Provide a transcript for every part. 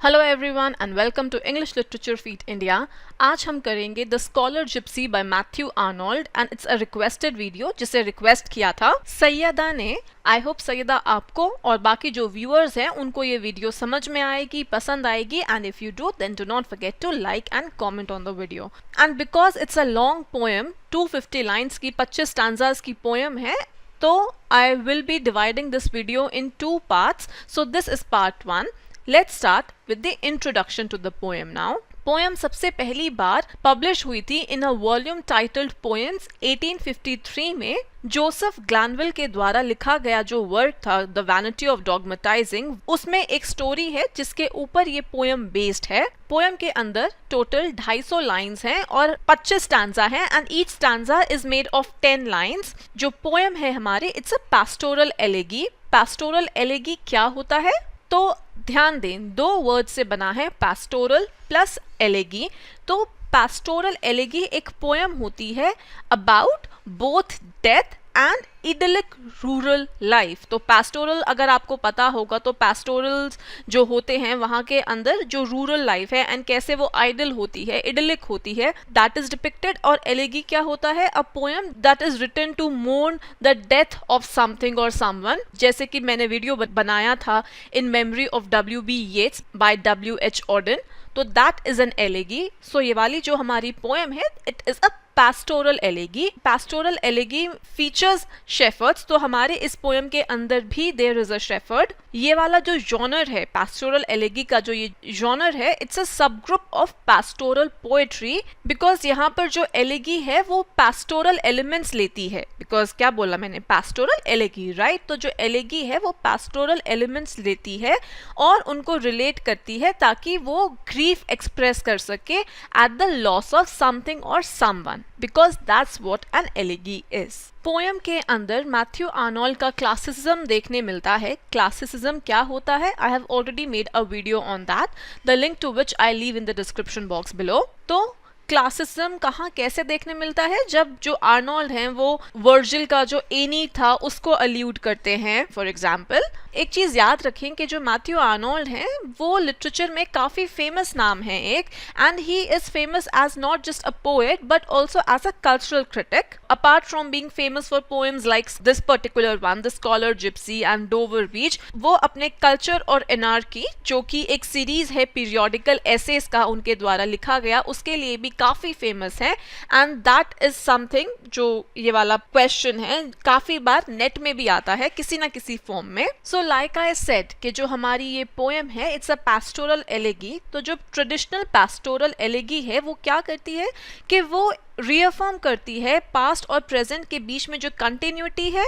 Hello everyone and welcome to English literature feet India. आज हम करेंगे the scholar gypsy by Matthew Arnold and it's a requested video जिसे request किया था सैयदा ने। आई होप सैयदा आपको और बाकी जो व्यूअर्स हैं उनको ये वीडियो समझ में आएगी, पसंद आएगी and if you do then do not forget to like and comment on the video. And because it's a long poem, 250 lines की 25 स्टैंजास की पोएम है, तो I will be dividing this video in 2 parts. So this is part 1। Let's start with the introduction to the poem now. Poem सबसे पहली बार publish हुई थी इन a volume titled poems 1853 में। Joseph ग्लैनविल के द्वारा लिखा गया जो वर्क था द वैनिटी ऑफ डॉगमेटाइजिंग, उसमें एक स्टोरी है जिसके ऊपर ये पोएम बेस्ड है। पोएम के अंदर टोटल 250 लाइन्स हैं और 25 स्टैंजा हैं and each stanza is made of 10 lines. जो पोएम है हमारे, it's a pastoral elegy. Pastoral एलेगी क्या होता है? तो ध्यान दें, 2 वर्ड से बना है, पैस्टोरल प्लस एलेगी। तो पैस्टोरल एलेगी एक पोएम होती है about both death and idyllic rural life. तो पैस्टोरल अगर आपको पता होगा तो पैस्टोरल्स जो होते हैं वहाँ के अंदर जो रूरल लाइफ है एंड कैसे वो आइडल होती है, इडलिक होती है, दैट इज डिपिक्टेड। और एलेगी क्या होता है? A poem that is written to mourn the death of something और समवन। जैसे कि मैंने वीडियो बनाया था in memory of W.B. Yeats by W.H. Auden, तो that is an elegy. So ये वाली जो हमारी पोएम है, it is a pastoral elegy. Pastoral elegy features shepherds, तो हमारे इस पोएम के अंदर भी देयर इज अ शेफर्ड। ये वाला जो जॉनर है पैस्टोरल एलेगी का, जो ये जॉनर है, इट्स अ सब group of pastoral poetry, because यहाँ पर जो एलेगी है वो पैस्टोरल एलिमेंट्स लेती है। बिकॉज क्या बोला मैंने? Pastoral एलेगी, right? तो जो एलेगी है वो पैस्टोरल एलिमेंट्स लेती है और उनको रिलेट करती है ताकि वो ग्रीफ एक्सप्रेस कर सके at the loss of something और someone, because that's what an elegy is. Poem के अंदर मैथ्यू आर्नोल्ड का क्लासिसिज्म देखने मिलता है। क्लासिसिज्म क्या होता है? I have already made a video on that, the link to which I leave in the description box below. तो क्लासिसिज्म कहाँ कैसे देखने मिलता है? जब जो आर्नोल्ड हैं वो वर्जिल का जो एनी था उसको अल्यूड करते हैं। फॉर एग्जाम्पल, एक चीज याद रखें कि जो मैथ्यू आर्नोल्ड हैं वो लिटरेचर में काफी फेमस नाम है एक, and he is famous as not just a poet but also as a cultural critic. Apart from being famous for poems like this particular one, the scholar Gipsy and Dover Beach, वो अपने culture और anarchy, जो कि एक series है periodical assess का उनके द्वारा लिखा गया, उसके लिए भी काफी फेमस है। एंड दैट इज समथिंग, जो ये वाला क्वेश्चन है काफी बार नेट में भी आता है किसी ना किसी फॉर्म में। सो लाइक आई सेड कि जो हमारी ये पोएम है, इट्स अ पैस्टोरल एलेगी। तो जो ट्रेडिशनल पैस्टोरल एलेगी है वो क्या करती है कि वो रीअफर्म करती है पास्ट और प्रेजेंट के बीच में जो कंटिन्यूटी है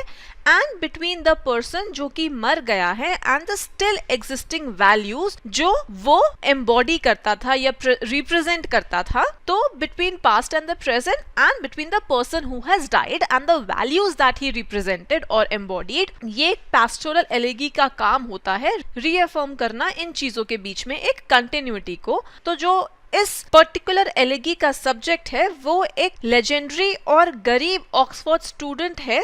एंड बिटवीन द पर्सन जो कि मर गया है and the still existing values जो वो एम्बॉडी करता था या रिप्रेजेंट करता था। तो between past and the present and between the person who has died and the values that he represented और एम्बॉडीड, ये पैस्टोरल एलेगी का काम होता है, रीअफर्म करना इन चीजों के बीच में एक कंटिन्यूटी को। तो जो इस पर्टिकुलर एलेगी का सब्जेक्ट है वो एक लेजेंडरी और गरीब ऑक्सफोर्ड स्टूडेंट है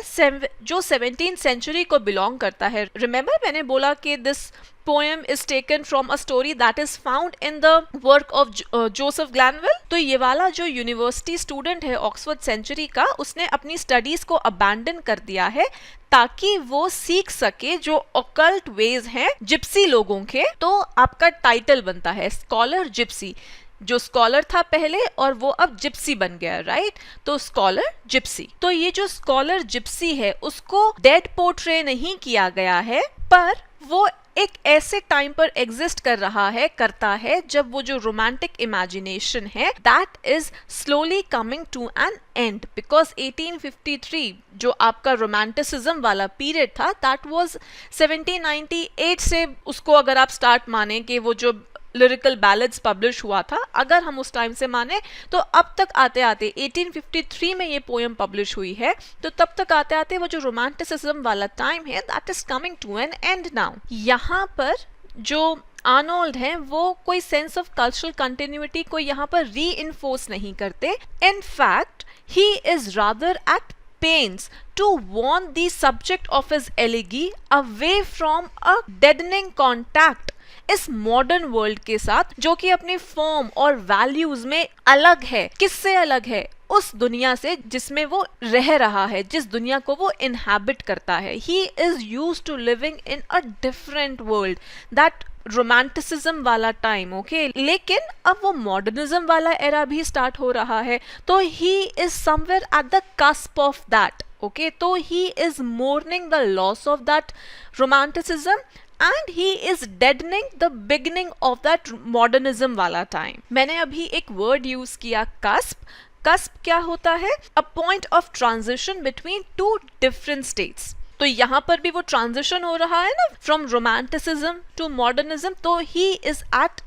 जो 17th सेंचुरी को बिलोंग करता है। रिमेंबर मैंने बोला कि this poem is taken from a story that is found in the work of Joseph Glanville। तो ये वाला जो यूनिवर्सिटी स्टूडेंट है ऑक्सफोर्ड सेंचुरी का, उसने अपनी स्टडीज को अबैंडन कर दिया है ताकि वो सीख सके जो ऑकल्ट वेज हैं जिप्सी लोगों के। तो आपका टाइटल बनता है स्कॉलर जिप्सी। जो स्कॉलर था पहले और वो अब जिप्सी बन गया, राइट? तो स्कॉलर जिप्सी। तो ये जो स्कॉलर जिप्सी है उसको डेड पोर्ट्रे नहीं किया गया है, पर वो एक ऐसे टाइम पर एग्जिस्ट करता है जब वो जो रोमांटिक इमेजिनेशन है that is slowly coming to an end, because 1853 जो आपका रोमांटिसिज्म वाला पीरियड था दैट वाज 1798 से, उसको अगर आप स्टार्ट माने कि वो जो लिरिकल बैलेड्स पब्लिश हुआ था, अगर हम उस टाइम से माने तो अब तक आते आते 1853 में ये पोएम पब्लिश हुई है। तो तब तक आते आते वो जो रोमांटिसिज्म वाला टाइम है that is coming to an end now. यहाँ पर जो आर्नोल्ड हैं वो कोई सेंस ऑफ कल्चरल कंटिन्यूटी को यहाँ पर री इन्फोर्स नहीं करते। In fact he is rather at pains to warn the subject of his elegy away from a deadening contact इस मॉडर्न वर्ल्ड के साथ जो कि अपनी फॉर्म और वैल्यूज में अलग है। किससे अलग है? उस दुनिया से जिसमें वो रह रहा है, जिस दुनिया को वो इनहैबिट करता है। He is used to living in a different world, that romanticism वाला टाइम, ओके। लेकिन अब वो मॉडर्निज्म वाला एरा भी स्टार्ट हो रहा है, तो he is somewhere at the cusp of that, okay. तो he is mourning the loss of that romanticism and he is deadening the beginning of that modernism वाला टाइम। मैंने अभी एक वर्ड यूज किया, कस्प। कस्प क्या होता है? A point of transition between two different states. तो यहाँ पर भी वो ट्रांजिशन हो रहा है ना, फ्रॉम रोमांटिसिज्म टू मॉडर्निज्म, तो he is eight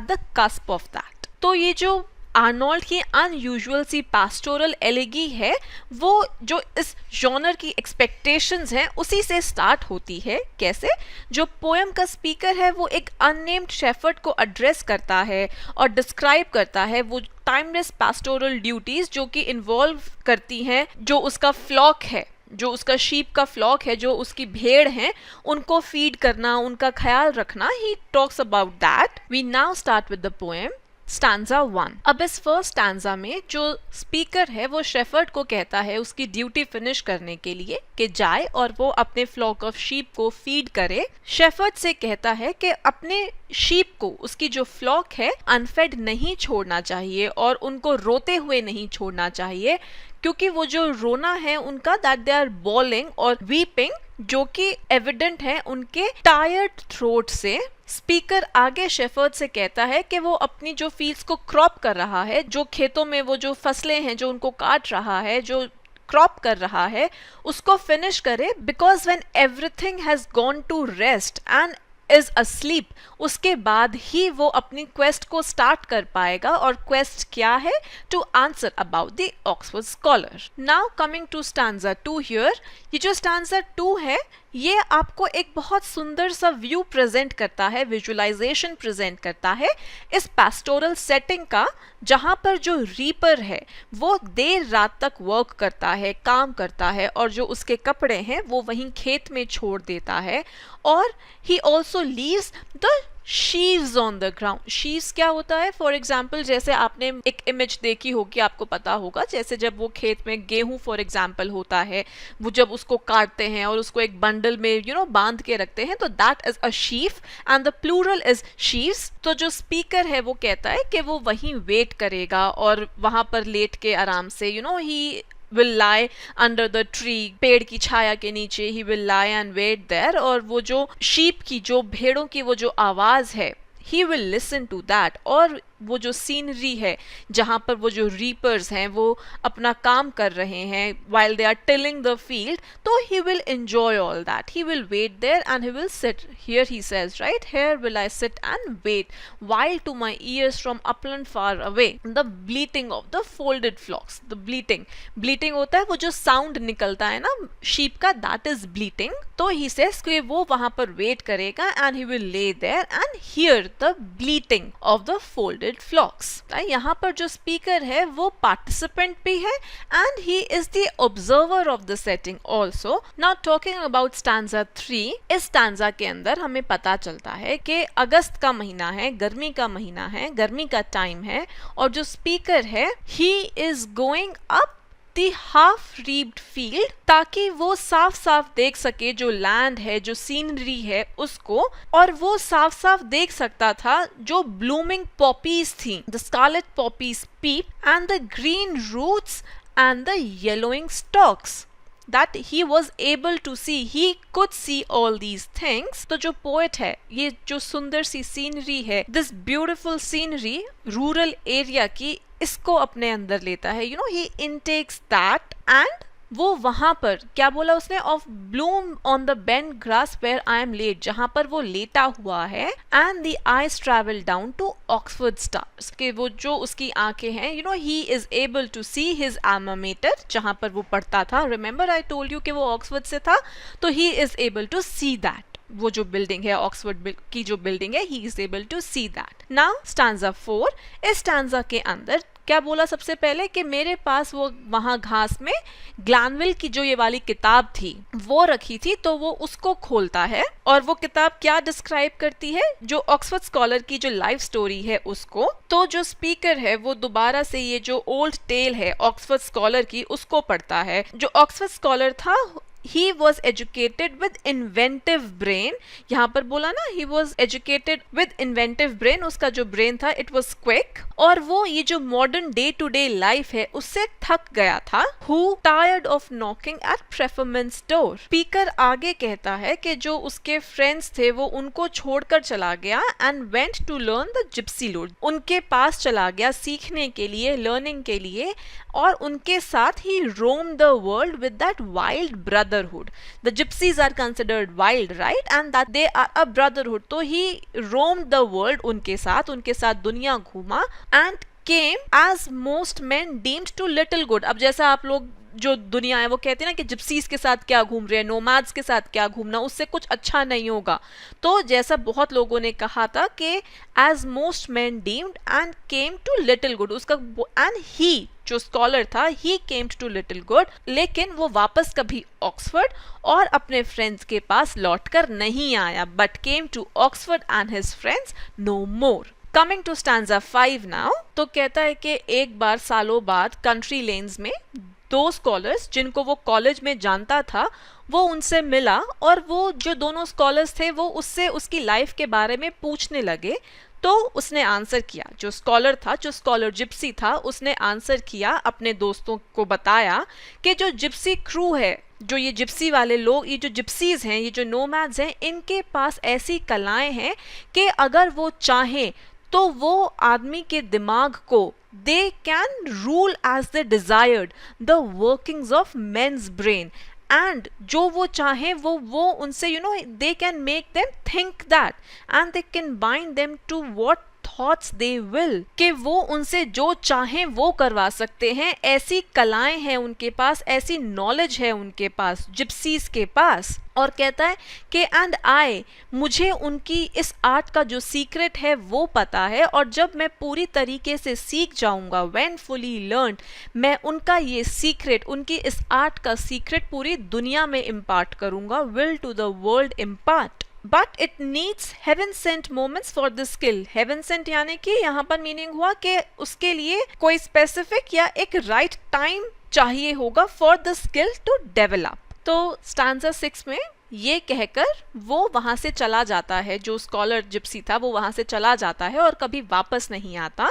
the cusp of that. तो ये जो आर्नोल्ड की अनयूजुअल सी पास्टोरल एलेगी है, वो जो इस जॉनर की एक्सपेक्टेशंस हैं उसी से स्टार्ट होती है। कैसे? जो पोएम का स्पीकर है वो एक अननेम्ड शेफर्ड को एड्रेस करता है और डिस्क्राइब करता है वो टाइमलेस पास्टोरल ड्यूटीज जो कि इन्वॉल्व करती हैं जो उसका फ्लॉक है, जो उसका शीप का फ्लॉक है, जो उसकी भेड़ हैं, उनको फीड करना, उनका ख्याल रखना। He talks about that. We now start with the poem stanza 1। अब इस फर्स्ट स्टैंजा में जो स्पीकर है वो शेफर्ड को कहता है उसकी ड्यूटी फिनिश करने के लिए कि जाए और वो अपने फ्लॉक ऑफ शीप को फीड करे। शेफर्ड से कहता है कि अपने शीप को, उसकी जो फ्लॉक है, अनफेड नहीं छोड़ना चाहिए और उनको रोते हुए नहीं छोड़ना चाहिए, क्योंकि वो जो रोना है उनका, दैट दे आर बॉलिंग और वीपिंग, जो कि एविडेंट है उनके टायर्ड थ्रोट से। स्पीकर आगे शेफर्ड से कहता है कि वो अपनी जो फील्ड्स को क्रॉप कर रहा है, जो खेतों में वो जो फसलें हैं जो उनको काट रहा है, जो क्रॉप कर रहा है, उसको फिनिश करे, because when everything has gone to rest and is asleep, उसके बाद ही वो अपनी क्वेस्ट को स्टार्ट कर पाएगा। और क्वेस्ट क्या है? To answer about the Oxford scholar. Now coming to stanza 2 here. ये जो स्टैंजा 2 है ये आपको एक बहुत सुंदर सा व्यू प्रेजेंट करता है, विजुअलाइजेशन प्रेजेंट करता है इस पैस्टोरल सेटिंग का, जहाँ पर जो रीपर है वो देर रात तक वर्क करता है, काम करता है, और जो उसके कपड़े हैं वो वहीं खेत में छोड़ देता है। और he also leaves the sheaves on the ground. Sheaves क्या होता है? फॉर एग्जाम्पल, जैसे आपने एक इमेज देखी होगी, आपको पता होगा, जैसे जब वो खेत में गेहूं फॉर एग्जाम्पल होता है, वो जब उसको काटते हैं और उसको एक बंडल में बांध के रखते हैं, तो that is a sheaf and the plural is sheaves. तो जो स्पीकर है वो कहता है कि वो वहीं वेट करेगा और वहां पर लेट के आराम से ही will lie under the tree, पेड़ की छाया के नीचे he will lie and wait there। और वो जो शीप की, जो भेड़ों की वो जो आवाज है, he will listen to that। और वो जो सीनरी है जहाँ पर वो जो रीपर्स हैं वो अपना काम कर रहे हैं while they are tilling the field, तो he will enjoy all that। he will wait there and he will sit here, he says, right? Here will I sit and wait while to my ears from upland far away the bleating of the folded flocks। the bleating होता है वो जो sound निकलता है ना sheep का, that is bleating। तो he says कि वो वहाँ पर वेट करेगा and he will lay there and hear the bleating of the folded flocks। यहाँ पर जो स्पीकर है वो पार्टिसिपेंट भी है and he is the observer of the setting also। Now talking about stanza 3, इस stanza के अंदर हमें पता चलता है कि अगस्त का महीना है, गर्मी का महीना है, गर्मी का टाइम है, और जो स्पीकर है he is going up the half reaped field, ताकि वो साफ साफ देख सके जो लैंड है, जो सीनरी है उसको। और वो साफ साफ देख सकता था जो ब्लूमिंग पॉपीज थी, the scarlet poppies peep and the green roots and the yellowing stalks that he was able to see। he could see all these things। तो जो पोएट है, ये जो सुंदर सी सीनरी है, this beautiful scenery rural area की, इसको अपने अंदर लेता है। he intakes that and वो वहां पर क्या बोला उसने? Of bloom on the bent grass where I am laid, जहां पर वो लेटा हुआ है। And the eyes travel down to Oxford stars, के वो जो उसकी आंखें हैं, he is able to see his alma mater, जहां पर वो पढ़ता था। रिमेंबर आई टोल्ड यू कि वो ऑक्सफोर्ड से था, तो he is able to see that. वो जो बिल्डिंग है ऑक्सफोर्ड की जो बिल्डिंग है, he is able to see that. Now stanza 4, इस स्टैंजा के अंदर क्या बोला सबसे पहले कि मेरे पास वो वहां घास में ग्लैनविल की जो ये वाली किताब थी वो रखी थी, तो वो उसको खोलता है और वो किताब क्या डिस्क्राइब करती है, जो ऑक्सफोर्ड स्कॉलर की जो लाइफ स्टोरी है उसको। तो जो स्पीकर है वो दोबारा से ये जो ओल्ड टेल है ऑक्सफोर्ड स्कॉलर की उसको पढ़ता है। जो ऑक्सफोर्ड स्कॉलर था he was educated with inventive brain, यहाँ पर बोला ना he was educated with inventive brain, उसका जो brain था it was quick, और वो ये जो modern day to day life है उससे थक गया था। who tired of knocking at preferment's door। Speaker आगे कहता है कि जो उसके फ्रेंड्स थे वो उनको छोड़कर चला गया and went to learn the gypsy lore, उनके पास चला गया सीखने के लिए, लर्निंग के लिए, और उनके साथ ही roamed the world with that wild brotherhood। The gypsies are considered wild, right? And that they are a brotherhood। तो he roamed the world उनके साथ दुनिया घूमा and came as most men deemed to little good। अब जैसा आप लोग जो दुनिया है वो कहते हैं ना कि जिप्सीज के साथ क्या घूम रहे हैं, नोमैड्स के साथ क्या घूमना, उससे कुछ अच्छा नहीं होगा। तो जैसा बहुत लोगों ने कहा था कि as most man deemed and came to little good, उसका एंड ही जो स्कॉलर था he came to little good, लेकिन वो वापस कभी ऑक्सफोर्ड और अपने फ्रेंड्स के पास लौटकर नहीं आया, but came to Oxford and his friends no more. Coming to stanza 5 now, तो कहता है कि एक बार सालों बाद कंट्री लेन्स में दो स्कॉलर्स जिनको वो कॉलेज में जानता था वो उनसे मिला, और वो जो दोनों स्कॉलर्स थे वो उससे उसकी लाइफ के बारे में पूछने लगे। तो उसने आंसर किया, जो स्कॉलर था, जो स्कॉलर जिप्सी था, उसने आंसर किया, अपने दोस्तों को बताया कि जो जिप्सी क्रू है, जो ये जिप्सी वाले लोग, ये जो जिप्सीज हैं, ये जो नोमैड्स हैं, इनके पास ऐसी कलाएं हैं कि अगर वो चाहें तो वो आदमी के दिमाग को they can rule as they desired the workings of men's brain, and जो वो चाहें वो उनसे they can make them think that and they can bind them to what thoughts they will, कि वो उनसे जो चाहें वो करवा सकते हैं। ऐसी कलाएं हैं उनके पास, ऐसी नॉलेज है उनके पास, जिप्सीज के पास। और कहता है कि एंड आई, मुझे उनकी इस आर्ट का जो सीक्रेट है वो पता है, और जब मैं पूरी तरीके से सीख जाऊंगा, व्हेन फुली लर्न, मैं उनका ये सीक्रेट, उनकी इस आर्ट का सीक्रेट पूरी दुनिया में इम्पार्ट करूंगा, will to the world impart. But it needs heaven sent moments for the skill. Heaven sent यानी कि यहाँ पर मीनिंग हुआ कि उसके लिए कोई स्पेसिफिक या एक राइट टाइम चाहिए होगा for the skill to develop. तो स्टैंजा 6 में ये कहकर वो वहां से चला जाता है, जो स्कॉलर जिप्सी था वो वहां से चला जाता है और कभी वापस नहीं आता।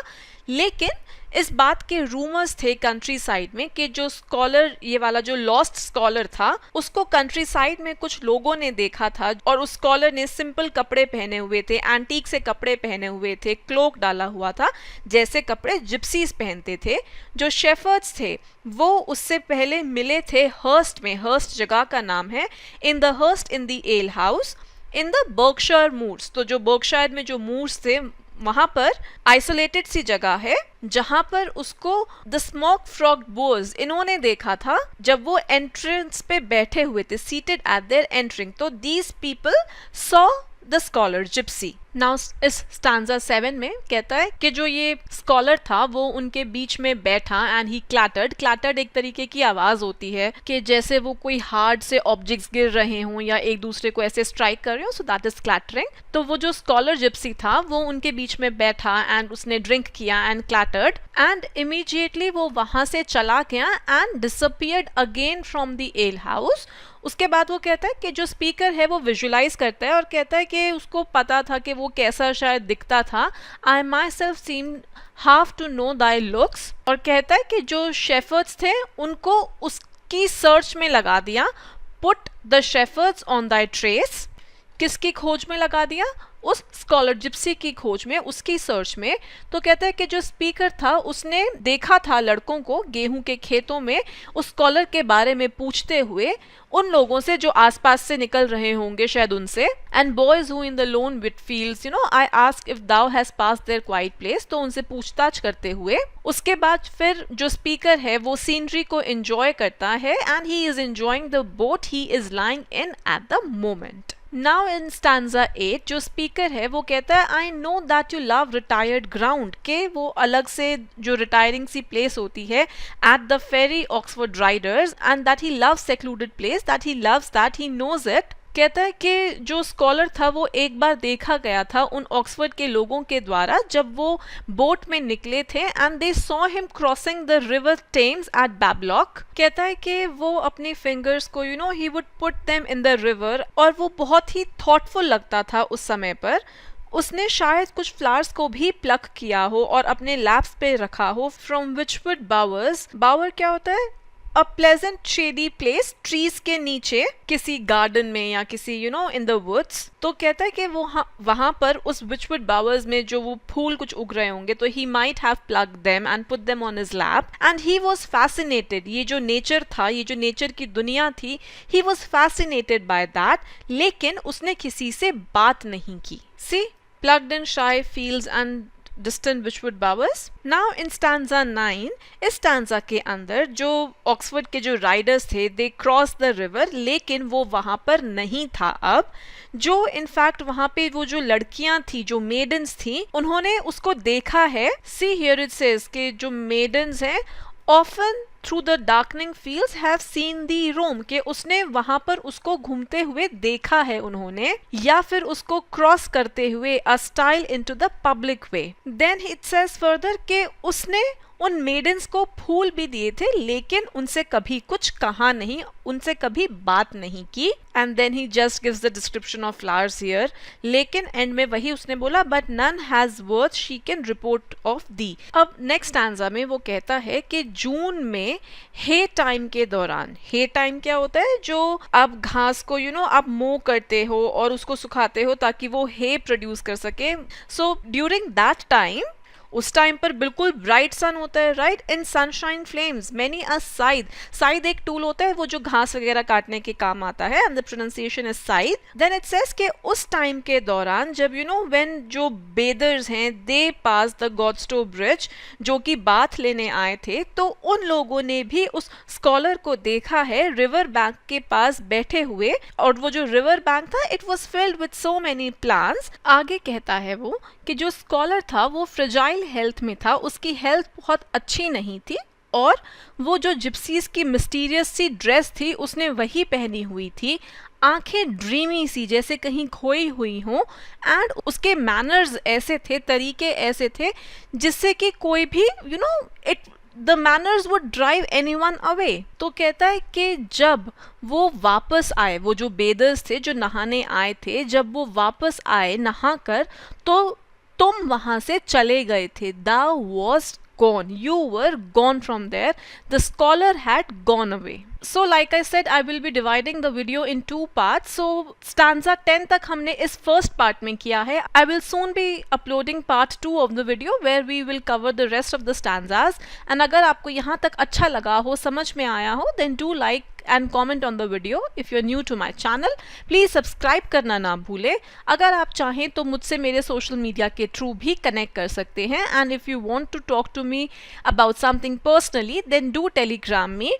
लेकिन इस बात के रूमर्स थे कंट्री साइड में कि जो स्कॉलर, ये वाला जो लॉस्ट स्कॉलर था, उसको कंट्री साइड में कुछ लोगों ने देखा था, और उस स्कॉलर ने सिंपल कपड़े पहने हुए थे, एंटीक से कपड़े पहने हुए थे, क्लोक डाला हुआ था, जैसे कपड़े जिप्सीज पहनते थे। जो शेफर्ड्स थे वो उससे पहले मिले थे हर्स्ट में, हर्स्ट जगह का नाम है, in the hurst in the ale house in the Berkshire moors. तो जो बर्कशायर में जो मूर्स थे वहां पर आइसोलेटेड सी जगह है जहां पर उसको द स्मोक फ्रॉग बोर्स इन्होंने देखा था जब वो एंट्रेंस पे बैठे हुए थे, सीटेड एट देयर एंट्रिंग। तो these people saw the scholar Gypsy. Now इस स्टैंजा 7 में कहता है कि जो ये स्कॉलर था वो उनके बीच में बैठा एंड ही क्लैटर्ड। क्लैटर्ड एक तरीके की आवाज होती है कि जैसे वो कोई हार्ड से ऑब्जेक्ट्स गिर रहे हों या एक दूसरे को ऐसे स्ट्राइक कर रहे हो, सो दैट इज क्लैटरिंग। तो वो जो स्कॉलर जिप्सी था वो उनके बीच में बैठा एंड उसने ड्रिंक किया एंड क्लैटर्ड, एंड इमीडिएटली वो वहां से चला गया and disappeared again from the ale house. उसके बाद वो कहता है कि जो स्पीकर है वो विजुलाइज करता है और कहता है कि उसको पता था कि वो कैसा शायद दिखता था। I myself seem half to know thy looks. और कहता है कि जो शेफर्ड्स थे उनको उसकी सर्च में लगा दिया, put the shepherd's on Dai trace. किसकी खोज में लगा दिया? उस स्कॉलर जिप्सी की खोज में, उसकी सर्च में। तो कहता है कि जो स्पीकर था उसने देखा था लड़कों को गेहूं के खेतों में उस स्कॉलर के बारे में पूछते हुए उन लोगों से जो आसपास से निकल रहे होंगे शायद उनसे। And boys who in the lone with fields I ask if thou has pass their quiet place. तो उनसे पूछताछ करते हुए उसके बाद फिर जो स्पीकर है वो सीनरी को एंजॉय करता है and he is enjoying the boat he is lying in at the moment. Now in stanza 8 जो स्पीकर है वो कहता है I know that you love retired ground, के वो अलग से जो रिटायरिंग सी प्लेस होती है at the ferry Oxford riders, and that he loves secluded place, that he loves that, he knows it. कहता है कि जो स्कॉलर था वो एक बार देखा गया था उन ऑक्सफोर्ड के लोगों के द्वारा जब वो बोट में निकले थे, and they saw him crossing the river Thames at Bablock. कहता है कि वो अपने फिंगर्स को ही would put them in the river, और वो बहुत ही थॉटफुल लगता था उस समय पर। उसने शायद कुछ फ्लावर्स को भी प्लक किया हो और अपने लैप्स पे रखा हो फ्रॉम विचवुड बावर्स। बावर क्या होता है? A pleasant shady place, trees के नीचे किसी गार्डन में या किसी इन द वुड्स। तो कहता है कि वो वहां पर उस विचवुड बावर्स में जो वो फूल कुछ उग रहे होंगे, तो he might have plucked them and put them on his lap, and he was fascinated. ये जो नेचर था, ये जो नेचर की दुनिया थी, ही वाज फैसिनेटेड बाय दैट, लेकिन उसने किसी से बात नहीं की। सी, plugged in shy fields and distant witchwood bowers. Now in stanza 9, इस stanza के अंदर जो ऑक्सफोर्ड के जो राइडर्स थे, they crossed the river, लेकिन वो वहाँ पर नहीं था अब। जो इनफैक्ट वहाँ पे वो जो लड़कियां थी, जो मेडन्स थी, उन्होंने उसको देखा है। See here it says कि जो मेडन्स हैं often through the darkening fields have seen the roam, के उसने वहां पर उसको घूमते हुए देखा है उन्होंने, या फिर उसको क्रॉस करते हुए a style into the public way. Then it says further के उसने उन मेडन्स को फूल भी दिए थे, लेकिन उनसे कभी कुछ कहा नहीं, उनसे कभी बात नहीं की। And then he just gives the description of flowers here, लेकिन एंड में वही उसने बोला but none has worth she can report of thee. अब नेक्स्ट स्टैंजा में वो कहता है कि जून में हे टाइम के दौरान, हे टाइम क्या होता है? जो आप घास को आप मो करते हो और उसको सुखाते हो ताकि वो हे प्रोड्यूस कर सके। सो ड्यूरिंग दैट टाइम, उस टाइम पर बिल्कुल ब्राइट सन होता है, right? In sunshine flames many a scythe, scythe एक टूल होता है वो जो घास वगैरह काटने के काम आता है, and the pronunciation is scythe. Then it says के उस टाइम के दौरान जब व्हेन जो बेदर्स हैं दे पास द गॉडस्टो ब्रिज, जो कि बाथ लेने आए थे, तो उन लोगों ने भी उस स्कॉलर को देखा है रिवर बैंक के पास बैठे हुए, और वो जो रिवर बैंक था it was filled with so many plants. आगे कहता है वो कि जो स्कॉलर था वो फ्रेजाइल हेल्थ में था, उसकी हेल्थ बहुत अच्छी नहीं थी, और वो जो जिप्सीज की मिस्टीरियस सी ड्रेस थी उसने वही पहनी हुई थी, आंखें ड्रीमी सी जैसे कहीं खोई हुई हों, एंड उसके मैनर्स ऐसे थे, तरीके ऐसे थे जिससे कि कोई भी it the manners would drive anyone away. तो कहता है कि जब वो वापस आए, वो जो बेदर्स थे जो नहाने आए थे, जब वो वापस आए नहाकर, तो तुम वहां से चले गए थे। Thou wast gone, you were gone from there, the scholar had gone away. So like I said, I will be dividing the video in two parts. So stanza 10 तक हमने इस first part में किया है. I will soon be uploading part 2 of the video where we will cover the rest of the stanzas. And अगर आपको यहाँ तक अच्छा लगा हो, समझ में आया हो, then do like and comment on the video. If you're new to my channel, please subscribe करना ना भूले. अगर आप चाहें तो मुझसे मेरे social media के थ्रू भी connect कर सकते हैं. And if you want to talk to me about something personally, then do telegram me.